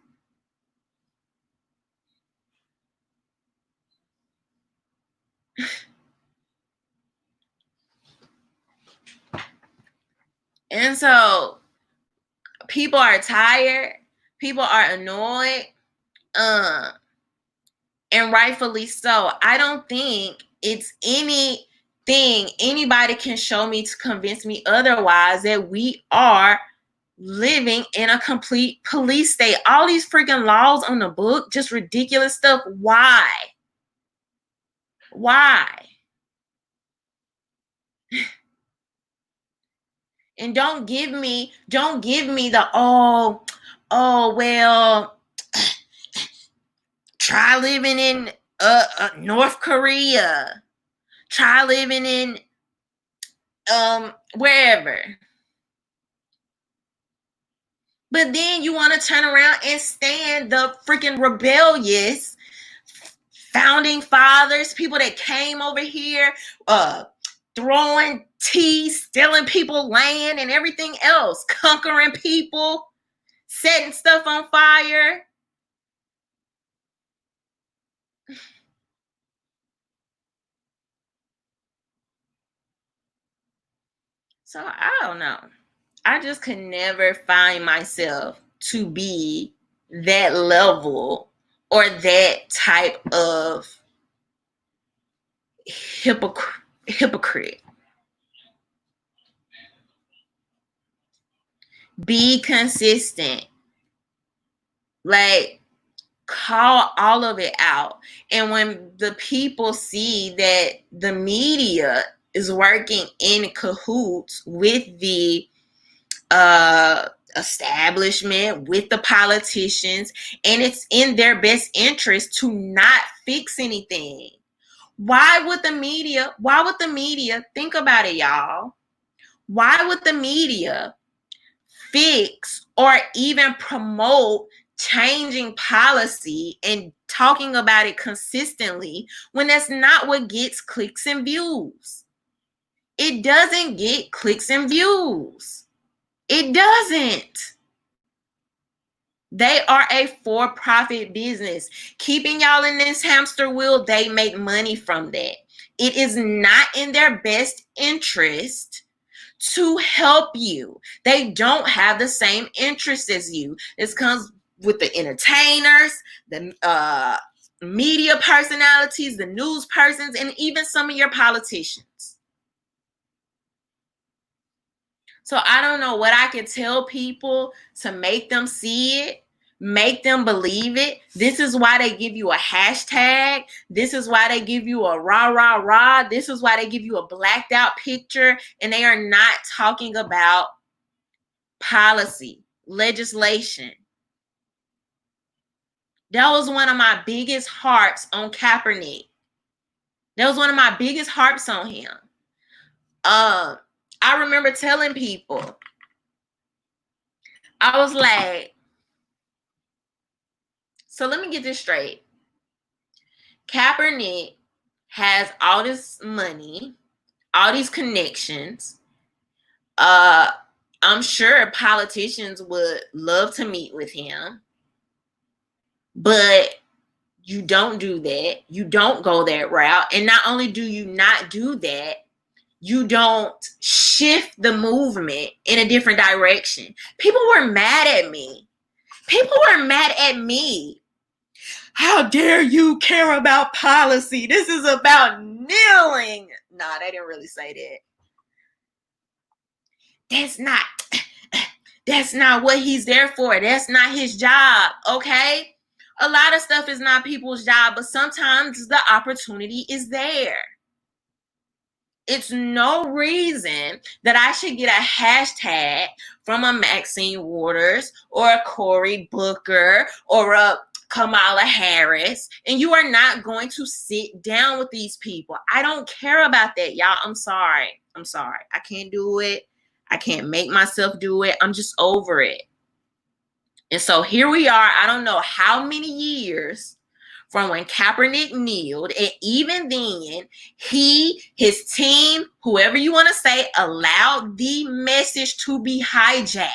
And so people are tired. People are annoyed. And rightfully so. I don't think it's anything anybody can show me to convince me otherwise that we are living in a complete police state. All these freaking laws on the book, just ridiculous stuff. Why? And don't give me the well, try living in North Korea. Try living in wherever. But then you want to turn around and stand the freaking rebellious founding fathers, people that came over here, throwing tea, stealing people land and everything else, conquering people, setting stuff on fire. So I don't know. I just could never find myself to be that level or that type of hypocrite. Be consistent. Like, call all of it out. And when the people see that the media is working in cahoots with the establishment, with the politicians, and it's in their best interest to not fix anything, why would the media think about it, y'all? Why would the media fix or even promote changing policy and talking about it consistently when that's not what gets clicks and views? It doesn't get clicks and views. It doesn't. They are a for-profit business. Keeping y'all in this hamster wheel, they make money from that. It is not in their best interest to help you. They don't have the same interests as you. This comes with the entertainers, the media personalities, the news persons, and even some of your politicians. So I don't know what I can tell people to make them see it, make them believe it. This is why they give you a hashtag. This is why they give you a rah, rah, rah. This is why they give you a blacked out picture. And they are not talking about policy, legislation. That was one of my biggest harps on Kaepernick. That was one of my biggest harps on him. I remember telling people, I was like, so let me get this straight. Kaepernick has all this money, all these connections. I'm sure politicians would love to meet with him, but you don't do that. You don't go that route. And not only do you not do that, you don't shift the movement in a different direction. People were mad at me. How dare you care about policy? This is about kneeling. Nah, they didn't really say that. That's not what he's there for. That's not his job, okay? A lot of stuff is not people's job, but sometimes the opportunity is there. It's no reason that I should get a hashtag from a Maxine Waters or a Cory Booker or a Kamala Harris, and you are not going to sit down with these people. I don't care about that, y'all. I'm sorry. I can't do it. I can't make myself do it. I'm just over it. And so here we are. I don't know how many years from when Kaepernick kneeled, and even then, his team, whoever you want to say, allowed the message to be hijacked.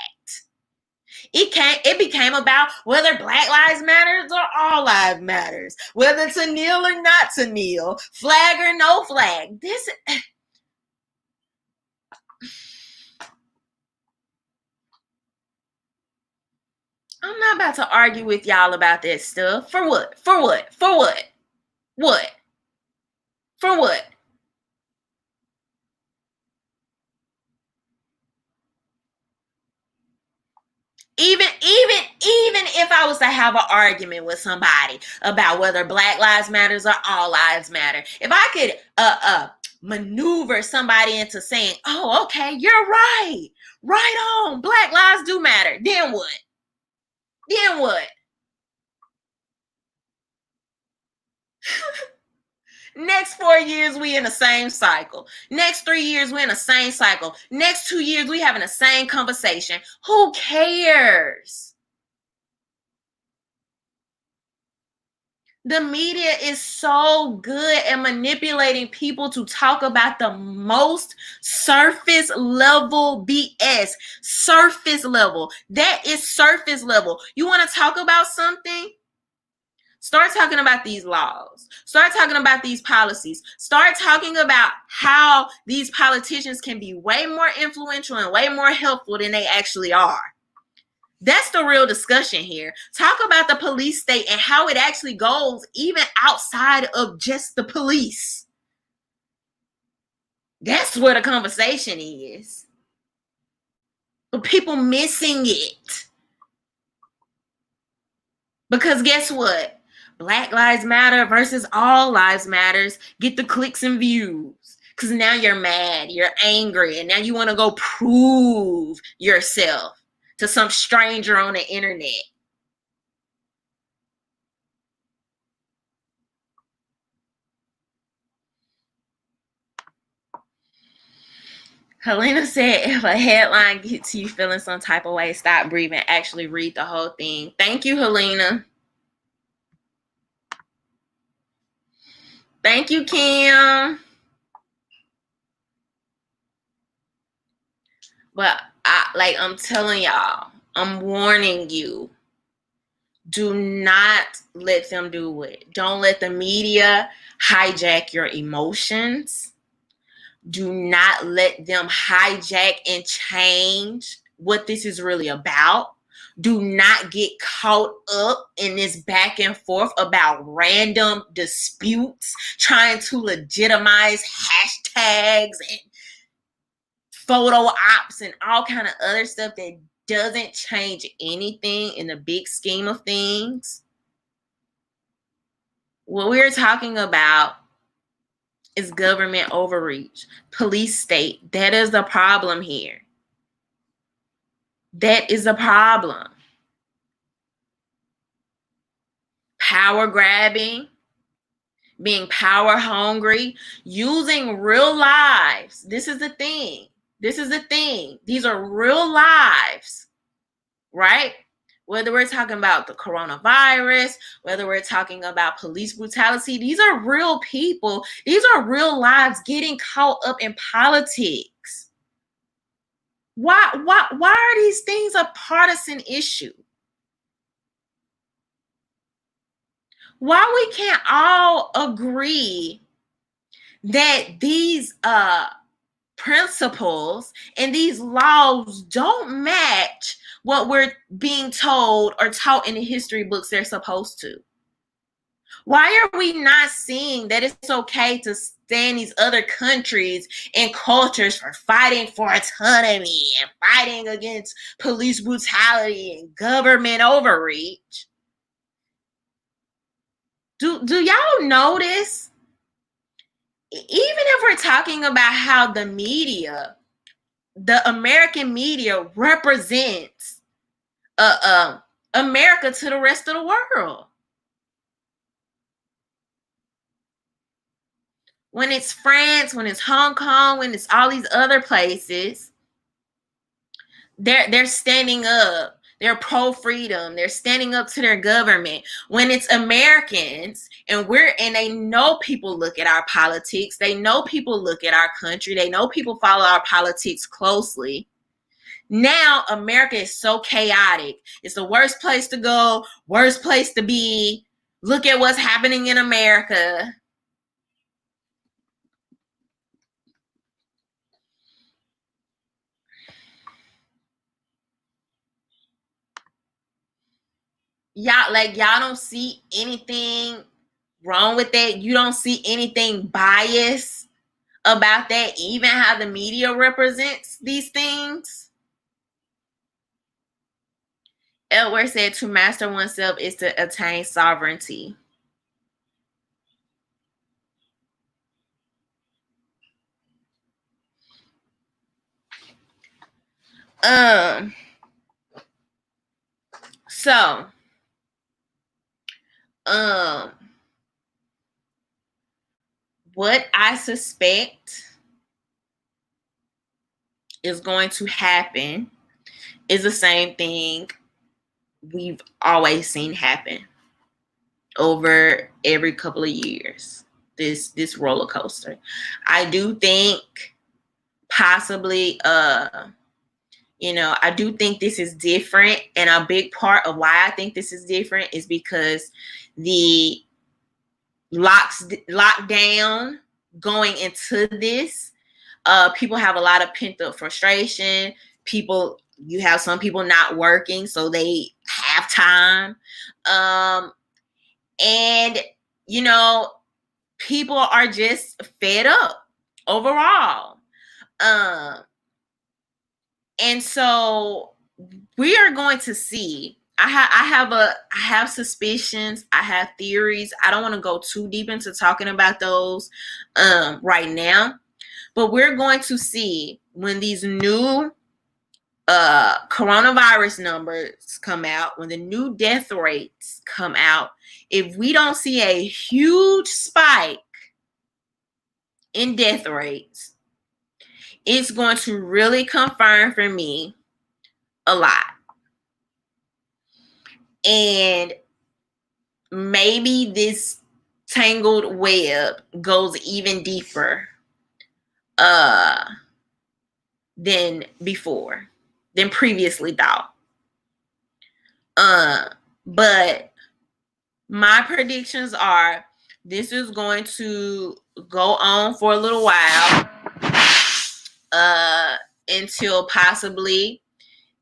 It became about whether Black Lives Matters or All Lives Matters, whether to kneel or not to kneel, flag or no flag. I'm not about to argue with y'all about that stuff. For what? For what? For what? What? For what? Even if I was to have an argument with somebody about whether Black Lives Matters or All Lives Matter, if I could maneuver somebody into saying, "Oh, okay, you're right. Right on. Black lives do matter." Then what? Then what? Next 4 years, we in the same cycle. Next 3 years, we in the same cycle. Next 2 years, we having the same conversation. Who cares? The media is so good at manipulating people to talk about the most surface level BS. Surface level. That is surface level. You want to talk about something? Start talking about these laws. Start talking about these policies. Start talking about how these politicians can be way more influential and way more helpful than they actually are. That's the real discussion here. Talk about the police state and how it actually goes even outside of just the police. That's where the conversation is. But people missing it. Because guess what? Black Lives Matter versus All Lives Matters get the clicks and views. Because now you're mad, you're angry, and now you want to go prove yourself to some stranger on the internet. Helena said, if a headline gets you feeling some type of way, stop breathing. Actually read the whole thing. Thank you, Helena. Thank you, Kim. But I'm telling y'all, I'm warning you. Do not let them do it. Don't let the media hijack your emotions. Do not let them hijack and change what this is really about. Do not get caught up in this back and forth about random disputes, trying to legitimize hashtags and photo ops and all kind of other stuff that doesn't change anything in the big scheme of things. What we're talking about is government overreach, police state. That is the problem here. That is the problem. Power grabbing, being power hungry, using real lives. This is the thing. These are real lives, right? Whether we're talking about the coronavirus, whether we're talking about police brutality, these are real people. These are real lives getting caught up in politics. Why are these things a partisan issue? Why we can't all agree that these principles and these laws don't match what we're being told or taught in the history books they're supposed to? Why are we not seeing that it's okay to stand these other countries and cultures for fighting for autonomy and fighting against police brutality and government overreach? Do y'all notice? Even if we're talking about how the media, the American media represents America to the rest of the world. When it's France, when it's Hong Kong, when it's all these other places, they're standing up They're pro-freedom. They're standing up to their government. When it's Americans and they know people look at our politics. They know people look at our country. They know people follow our politics closely. Now America is so chaotic. It's the worst place to go, worst place to be. Look at what's happening in America. Y'all don't see anything wrong with that. You don't see anything biased about that, even how the media represents these things. Edward said to master oneself is to attain sovereignty. So what I suspect is going to happen is the same thing we've always seen happen over every couple of years. This roller coaster. I do think possibly I do think this is different, and a big part of why I think this is different is because the lockdown going into this, people have a lot of pent up frustration. You have some people not working, so they have time. And people are just fed up overall. And so we are going to see. I have suspicions. I have theories. I don't want to go too deep into talking about those right now. But we're going to see when these new coronavirus numbers come out, when the new death rates come out, if we don't see a huge spike in death rates, it's going to really confirm for me a lot. And maybe this tangled web goes even deeper than previously thought. But my predictions are this is going to go on for a little while until possibly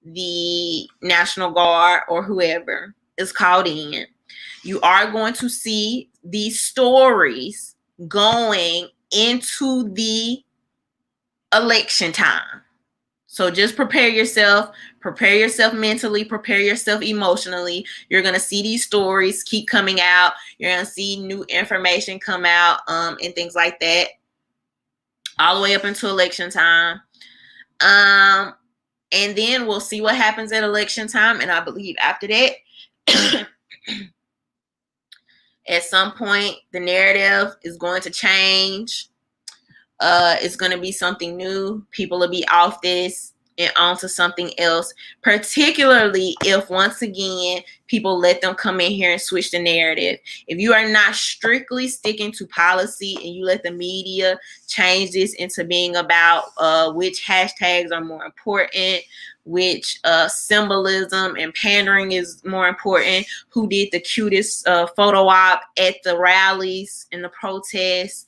the National Guard or whoever is called in. You are going to see these stories going into the election time. So just prepare yourself mentally, prepare yourself emotionally. You're going to see these stories keep coming out. You're going to see new information come out and things like that all the way up until election time. And then we'll see what happens at election time. And I believe after that, at some point, the narrative is going to change. It's going to be something new. People will be off this and onto something else, particularly if, once again, people let them come in here and switch the narrative. If you are not strictly sticking to policy and you let the media change this into being about which hashtags are more important, which symbolism and pandering is more important, who did the cutest photo op at the rallies and the protests,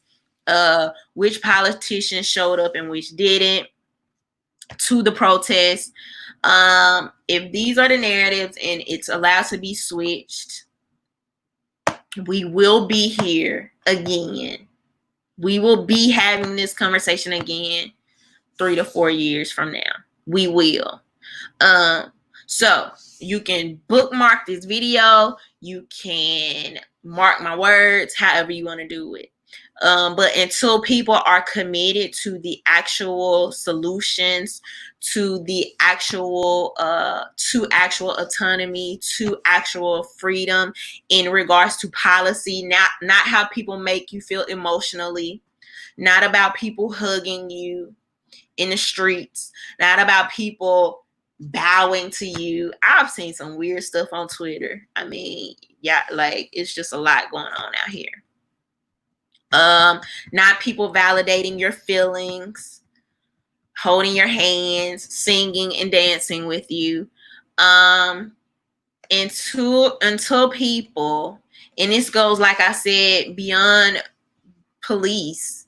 which politicians showed up and which didn't to the protest. If these are the narratives and it's allowed to be switched, we will be here again. We will be having this conversation again 3 to 4 years from now. We will. So you can bookmark this video. You can mark my words, however you want to do it. But until people are committed to the actual solutions, to the actual autonomy, to actual freedom in regards to policy, not how people make you feel emotionally, not about people hugging you in the streets, not about people bowing to you. I've seen some weird stuff on Twitter. I mean, yeah, like it's just a lot going on out here. Not people validating your feelings, holding your hands, singing and dancing with you. Until people, and this goes, like I said, beyond police.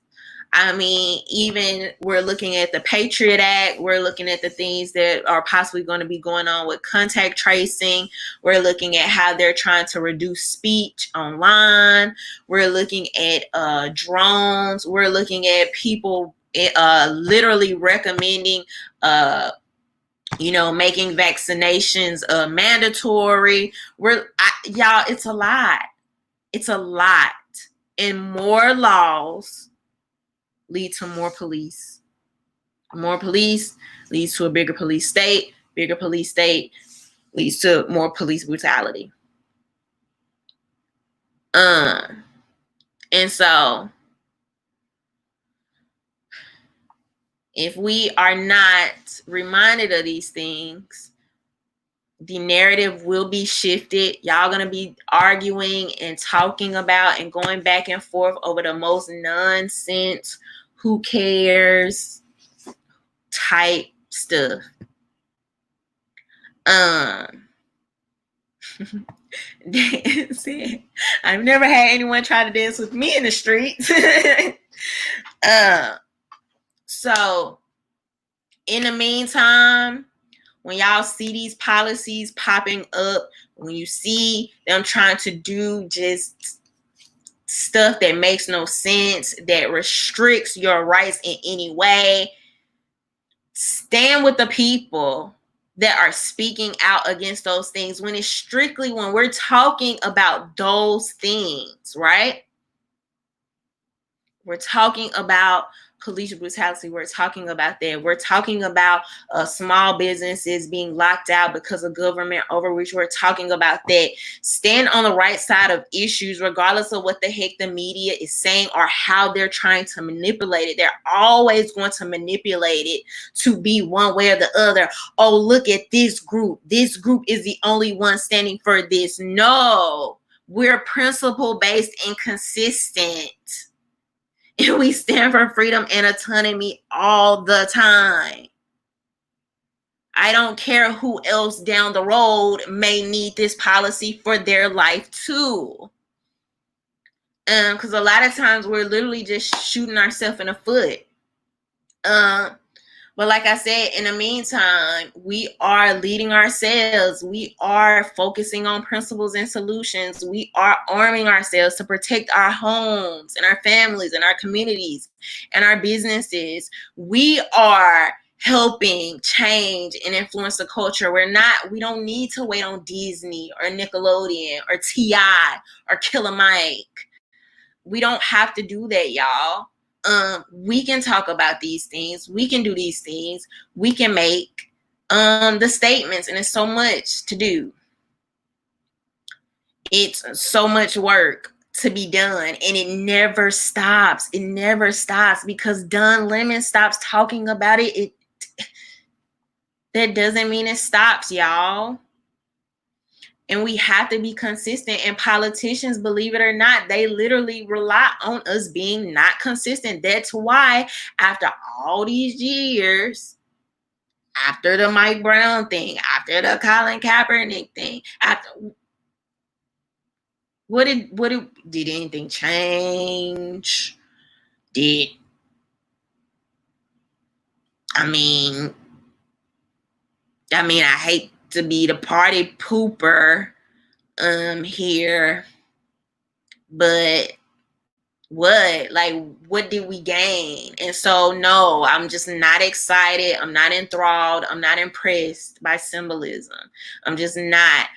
I mean, even we're looking at the Patriot Act. We're looking at the things that are possibly going to be going on with contact tracing. We're looking at how they're trying to reduce speech online. We're looking at drones. We're looking at people literally recommending, making vaccinations mandatory. Y'all, it's a lot. It's a lot. And more laws lead to more police. More police leads to a bigger police state. Bigger police state leads to more police brutality. And so if we are not reminded of these things, the narrative will be shifted. Y'all gonna be arguing and talking about and going back and forth over the most nonsense, who cares type stuff. I've never had anyone try to dance with me in the streets. So in the meantime, when y'all see these policies popping up, when you see them trying to do just stuff that makes no sense, that restricts your rights in any way, stand with the people that are speaking out against those things. When we're talking about those things, right? We're talking about police brutality. We're talking about that. We're talking about small businesses being locked out because of government overreach. We're talking about that. Stand on the right side of issues, regardless of what the heck the media is saying or how they're trying to manipulate it. They're always going to manipulate it to be one way or the other. Oh, look at this group. This group is the only one standing for this. No, we're principle-based and consistent. And we stand for freedom and autonomy all the time. I don't care who else down the road may need this policy for their life too. Because a lot of times we're literally just shooting ourselves in the foot. But like I said, in the meantime, we are leading ourselves. We are focusing on principles and solutions. We are arming ourselves to protect our homes and our families and our communities and our businesses. We are helping change and influence the culture. We don't need to wait on Disney or Nickelodeon or T.I. or Killer Mike. We don't have to do that, y'all. We can talk about these things. We can do these things. We can make the statements, and it's so much to do. It's so much work to be done, and it never stops. It never stops because Don Lemon stops talking about it. That doesn't mean it stops, y'all. And we have to be consistent. And politicians, believe it or not, they literally rely on us being not consistent. That's why after all these years, after the Mike Brown thing, after the Colin Kaepernick thing, did anything change? I mean, I hate to be the party pooper here, but what did we gain? And so no, I'm just not excited. I'm not enthralled. I'm not impressed by symbolism. I'm just not.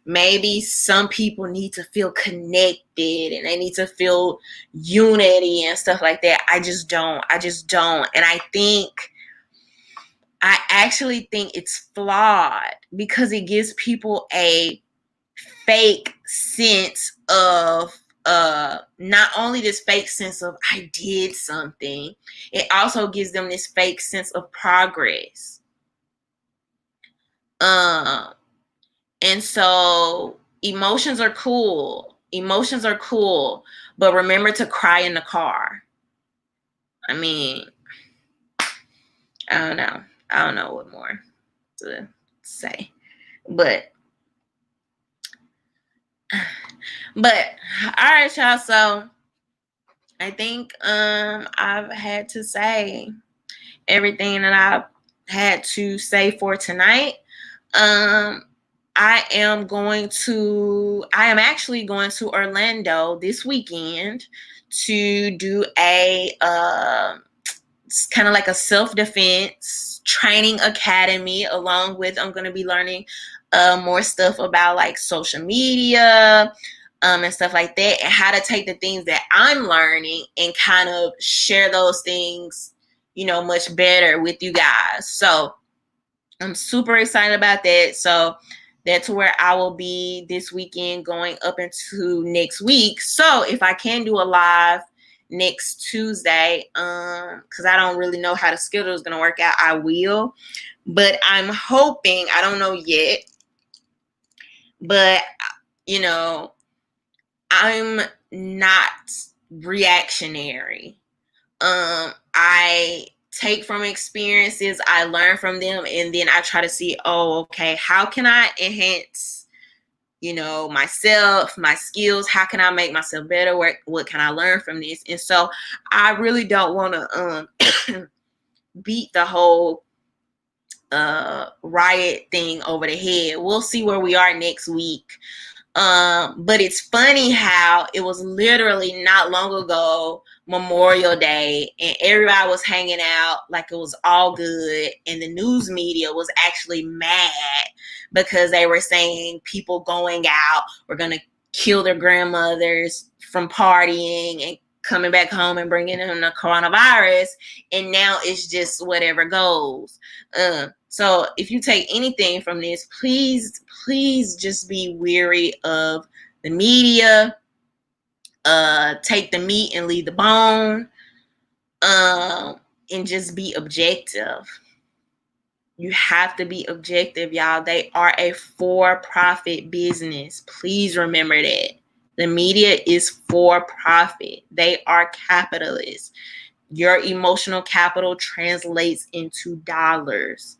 Maybe some people need to feel connected and they need to feel unity and stuff like that. I just don't. And I actually think it's flawed because it gives people a fake sense of not only this fake sense of I did something, it also gives them this fake sense of progress. And so emotions are cool. Emotions are cool, but remember to cry in the car. I mean, I don't know. I don't know what more to say. But all right, y'all. So I think I've had to say everything that I've had to say for tonight. I am actually going to Orlando this weekend to do a it's kind of like a self-defense training academy. Along with, I'm going to be learning more stuff about like social media and stuff like that, and how to take the things that I'm learning and kind of share those things, much better with you guys. So I'm super excited about that. So that's where I will be this weekend going up into next week. So if I can do a live next Tuesday, because I don't really know how the schedule is going to work out, I will. But I'm hoping, I don't know yet, but, I'm not reactionary. I take from experiences, I learn from them, and then I try to see, okay, how can I enhance, myself, my skills? How can I make myself better? What can I learn from this? And so I really don't want to beat the whole riot thing over the head. We'll see where we are next week. But it's funny how it was literally not long ago, Memorial Day, and everybody was hanging out like it was all good, and the news media was actually mad because they were saying people going out were going to kill their grandmothers from partying and coming back home and bringing them the coronavirus, and now it's just whatever goes. So if you take anything from this, please just be wary of the media. Take the meat and leave the bone. And just be objective. You have to be objective, y'all. They are a for-profit business. Please remember that. The media is for profit. They are capitalists. Your emotional capital translates into dollars.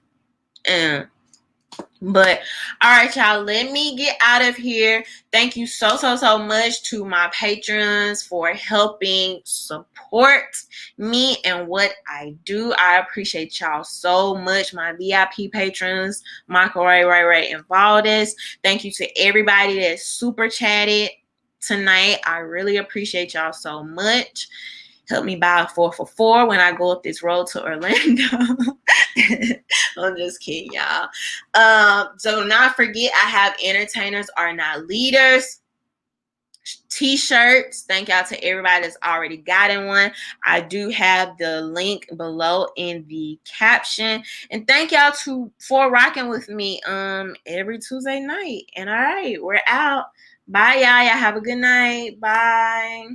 But all right, y'all, let me get out of here. Thank you so much to my patrons for helping support me and what I do. I appreciate y'all so much. My VIP patrons, Michael, Ray, and Valdez. Thank you to everybody that super chatted tonight. I really appreciate y'all so much. Help me buy a 4 for $4 when I go up this road to Orlando. I'm just kidding, y'all. So not forget, I have Entertainers Are Not Leaders t-shirts. Thank y'all to everybody that's already gotten one. I do have the link below in the caption. And thank y'all for rocking with me every Tuesday night. And all right, we're out. Bye, y'all. Y'all have a good night. Bye.